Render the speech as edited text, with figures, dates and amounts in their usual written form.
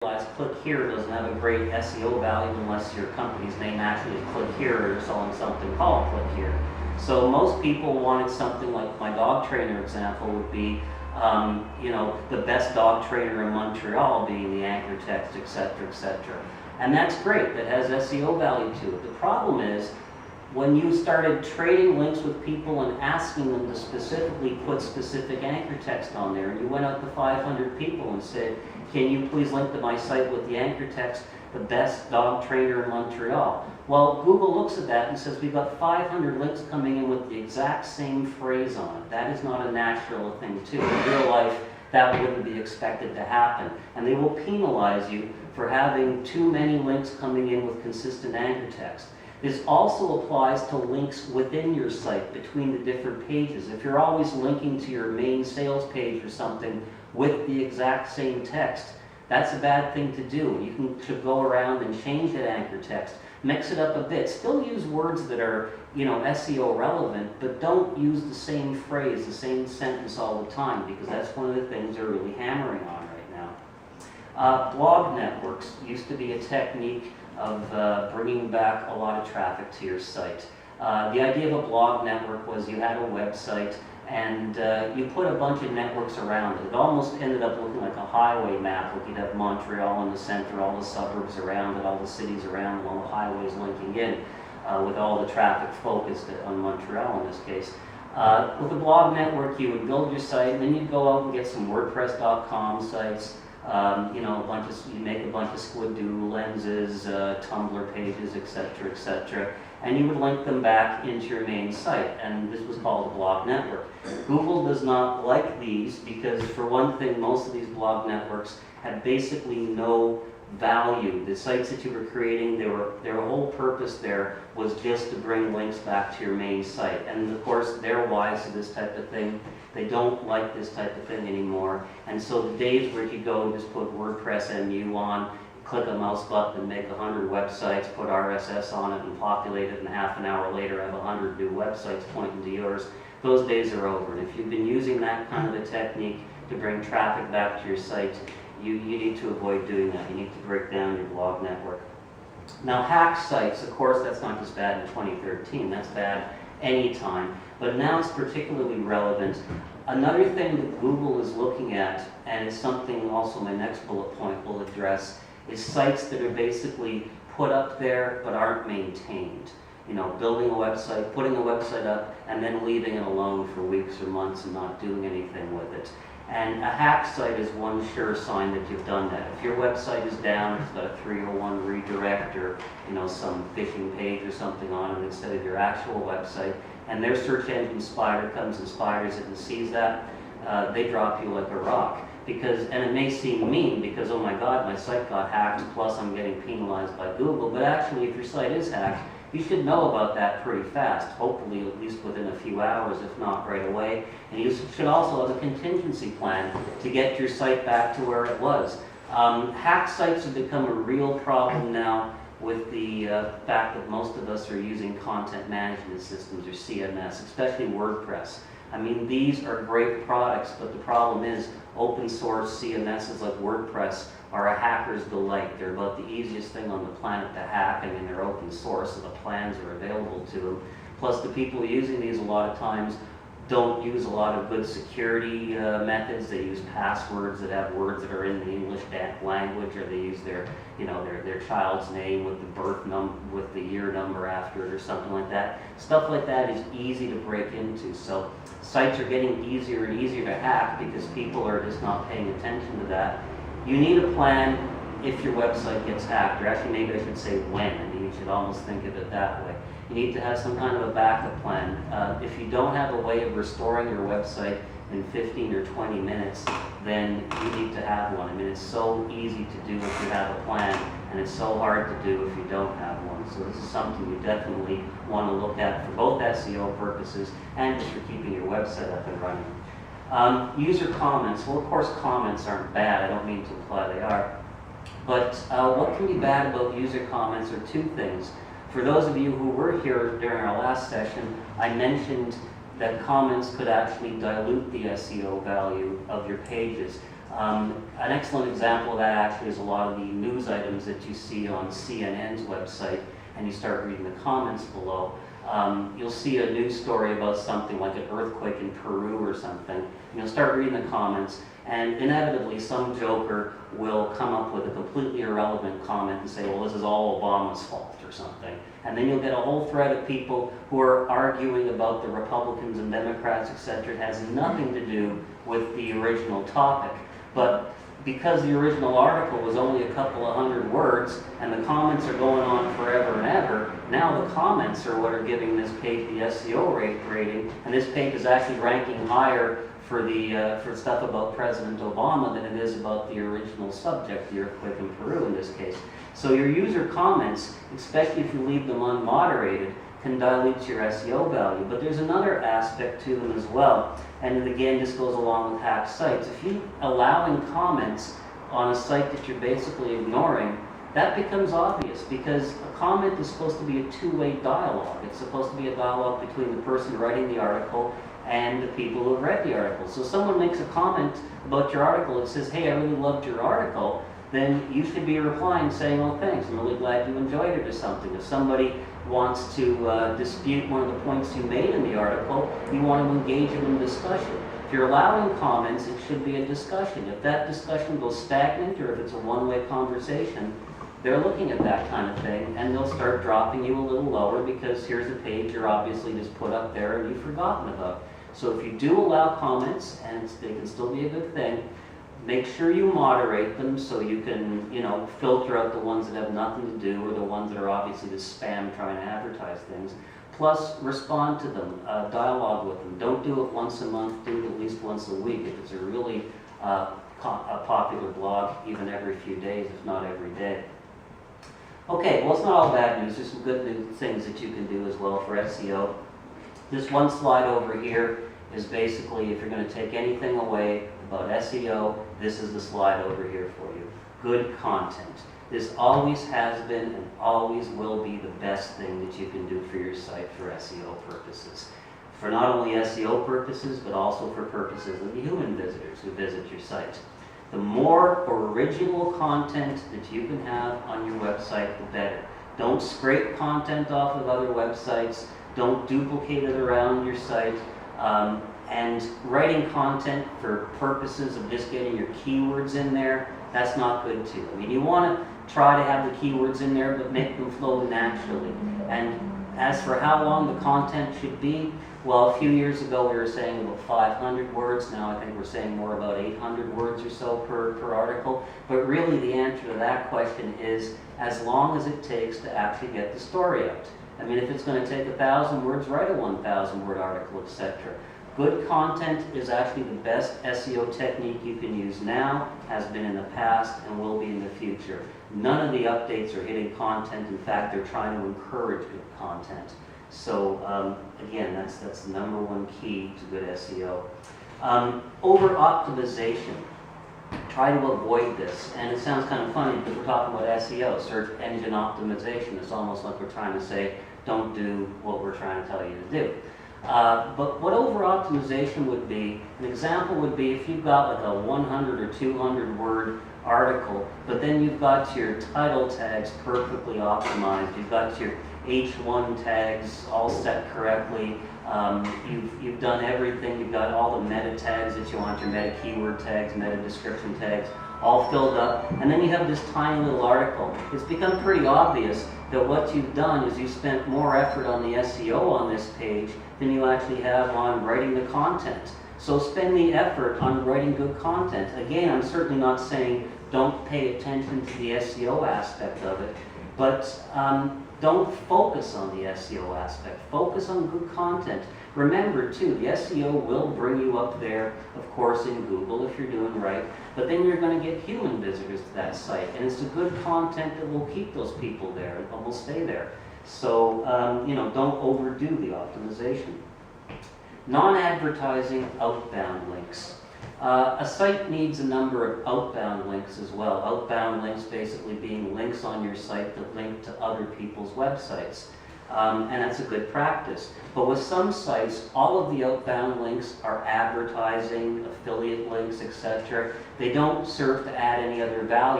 realize click here doesn't have a great SEO value unless your company's name actually is click here or you're selling something called click here. So most people wanted something like my dog trainer example would be, the best dog trainer in Montreal being the anchor text, etc., etc. And that's great, that has SEO value to it. The problem is, when you started trading links with people and asking them to specifically put specific anchor text on there, and you went out to 500 people and said, can you please link to my site with the anchor text, the best dog trainer in Montreal? Well, Google looks at that and says, we've got 500 links coming in with the exact same phrase on it. That is not a natural thing to. In real life, that wouldn't be expected to happen. And they will penalize you for having too many links coming in with consistent anchor text. This also applies to links within your site, between the different pages. If you're always linking to your main sales page or something with the exact same text, that's a bad thing to do. You should go around and change that anchor text, mix it up a bit. Still use words that are, SEO relevant, but don't use the same phrase, the same sentence all the time, because that's one of the things they're really hammering on right now. Blog networks used to be a technique of bringing back a lot of traffic to your site. The idea of a blog network was you had a website and you put a bunch of networks around it. It almost ended up looking like a highway map. Like you'd have Montreal in the center, all the suburbs around it, all the cities around it, all the highways linking in, with all the traffic focused on Montreal in this case. With a blog network, you would build your site, and then you'd go out and get some WordPress.com sites. You make a bunch of squid doodle lenses, Tumblr pages, etc., etc., and you would link them back into your main site, and this was called a blog network. Google does not like these because, for one thing, most of these blog networks had basically no value. The sites that you were creating, their whole purpose there was just to bring links back to your main site, and of course they're wise to this type of thing. They don't like this type of thing anymore, and so the days where you go and just put WordPress MU on, click a mouse button and make 100 websites, put RSS on it and populate it, and half an hour later have 100 new websites pointing to yours, those days are over. And if you've been using that kind of a technique to bring traffic back to your site, you need to avoid doing that. You need to break down your blog network. Now, hack sites, of course, that's not just bad in 2013, that's bad anytime, but now it's particularly relevant. Another thing that Google is looking at, and it's something also my next bullet point will address, is sites that are basically put up there but aren't maintained. Building a website, putting a website up, and then leaving it alone for weeks or months and not doing anything with it. And a hack site is one sure sign that you've done that. If your website is down, it's got a 301 redirect or some phishing page or something on it instead of your actual website, and their search engine spider comes and spiders it and sees that, they drop you like a rock. And it may seem mean because, oh my God, my site got hacked, plus I'm getting penalized by Google, but actually if your site is hacked, you should know about that pretty fast, hopefully at least within a few hours, if not right away. And you should also have a contingency plan to get your site back to where it was. Hack sites have become a real problem now with the fact that most of us are using content management systems or CMS, especially WordPress. I mean, these are great products, but the problem is open source CMSs like WordPress are a hacker's delight. They're about the easiest thing on the planet to hack, and they're open source, so the plans are available to them. Plus, the people using these a lot of times don't use a lot of good security methods. They use passwords that have words that are in the English language, or they use their child's name with with the year number after it or something like that. Stuff like that is easy to break into. So sites are getting easier and easier to hack because people are just not paying attention to that. You need a plan if your website gets hacked, or actually maybe I should say when. I mean, you should almost think of it that way. You need to have some kind of a backup plan. If you don't have a way of restoring your website in 15 or 20 minutes, then you need to have one. I mean, it's so easy to do if you have a plan, and it's so hard to do if you don't have one. So this is something you definitely want to look at for both SEO purposes and just for keeping your website up and running. User comments. Well, of course, comments aren't bad. I don't mean to imply they are. But what can be bad about user comments are two things. For those of you who were here during our last session, I mentioned that comments could actually dilute the SEO value of your pages. An excellent example of that actually is a lot of the news items that you see on CNN's website, and you start reading the comments below. You'll see a news story about something like an earthquake in Peru or something, and you'll start reading the comments, and inevitably some joker will come up with a completely irrelevant comment and say, well, this is all Obama's fault or something. And then you'll get a whole thread of people who are arguing about the Republicans and Democrats, etc. It has nothing to do with the original topic. But because the original article was only a couple of hundred words and the comments are going on forever and ever, now the comments are what are giving this page the SEO rating, and this page is actually ranking higher for stuff about President Obama than it is about the original subject, the earthquake in Peru in this case. So your user comments, especially if you leave them unmoderated, can dilute your SEO value. But there's another aspect to them as well, and again, this goes along with hacked sites. If you're allowing comments on a site that you're basically ignoring, that becomes obvious, because a comment is supposed to be a two-way dialogue. It's supposed to be a dialogue between the person writing the article and the people who have read the article. So if someone makes a comment about your article that says, hey, I really loved your article, then you should be replying saying, oh, thanks, I'm really glad you enjoyed it or something. If somebody wants to dispute one of the points you made in the article, you want to engage them in discussion. If you're allowing comments, it should be a discussion. If that discussion goes stagnant or if it's a one-way conversation, they're looking at that kind of thing, and they'll start dropping you a little lower because here's a page you're obviously just put up there and you've forgotten about. So if you do allow comments, and they can still be a good thing, make sure you moderate them so you can, filter out the ones that have nothing to do or the ones that are obviously just spam trying to advertise things. Plus, respond to them, dialogue with them. Don't do it once a month, do it at least once a week. If it's a really a popular blog, even every few days, if not every day. Okay, well, it's not all bad news. There's some good new things that you can do as well for SEO. This one slide over here is basically, if you're going to take anything away about SEO, this is the slide over here for you. Good content. This always has been and always will be the best thing that you can do for your site for SEO purposes. For not only SEO purposes, but also for purposes of the human visitors who visit your site. The more original content that you can have on your website, the better. Don't scrape content off of other websites. Don't duplicate it around your site. And writing content for purposes of just getting your keywords in there, that's not good too. I mean, you want to try to have the keywords in there, but make them flow naturally. And as for how long the content should be, well, a few years ago we were saying about 500 words. Now I think we're saying more about 800 words or so per article. But really the answer to that question is as long as it takes to actually get the story out. I mean, if it's going to take 1,000 words, write a 1,000 word article, etc. Good content is actually the best SEO technique you can use now, has been in the past, and will be in the future. None of the updates are hitting content. In fact, they're trying to encourage good content. So again, that's the number one key to good SEO. Over optimization. Try to avoid this. And it sounds kind of funny because we're talking about SEO, search engine optimization. It's almost like we're trying to say, don't do what we're trying to tell you to do. But what over optimization would be, an example would be if you've got like a 100 or 200 word article, but then you've got your title tags perfectly optimized, you've got your H1 tags all set correctly, you've done everything, you've got all the meta tags that you want, your meta keyword tags, meta description tags, all filled up, and then you have this tiny little article. It's become pretty obvious that what you've done is you spent more effort on the SEO on this page than you actually have on writing the content. So spend the effort on writing good content. Again, I'm certainly not saying don't pay attention to the SEO aspect of it, but don't focus on the SEO aspect. Focus on good content. Remember too, the SEO will bring you up there, of course, in Google if you're doing right, but then you're going to get human visitors to that site, and it's the good content that will keep those people there and will stay there. So, don't overdo the optimization. Non-advertising outbound links. A site needs a number of outbound links as well. Outbound links basically being links on your site that link to other people's websites. and that's a good practice. But with some sites, all of the outbound links are advertising, affiliate links, etc. They don't serve to add any other value.